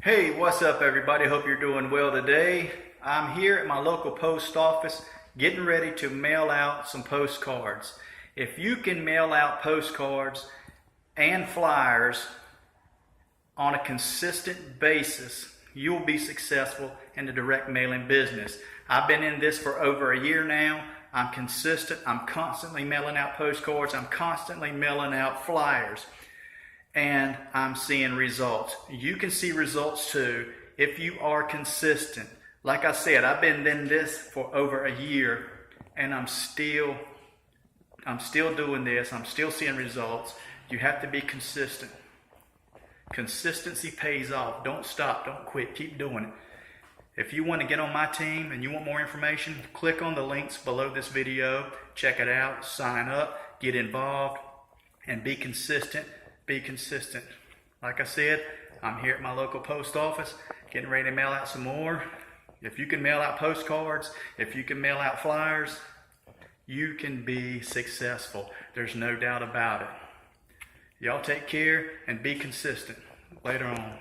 Hey, what's up everybody? Hope you're doing well today. I'm here at my local post office getting ready to mail out some postcards. If you can mail out postcards and flyers on a consistent basis, you'll be successful in the direct mailing business. I've been in this for over a year now. I'm consistent. I'm constantly mailing out postcards. I'm constantly mailing out flyers. And I'm seeing results. You can see results too if you are consistent. Like I said, I've been in this for over a year and I'm still doing this. I'm still seeing results. You have to be consistent. Consistency pays off. Don't stop. Don't quit. Keep doing it. If you want to get on my team and you want more information, click on the links below this video. Check it out. Sign up. Get involved. And be consistent. Be consistent. Like I said, I'm here at my local post office getting ready to mail out some more. If you can mail out postcards, if you can mail out flyers, you can be successful. There's no doubt about it. Y'all take care and be consistent. Later on.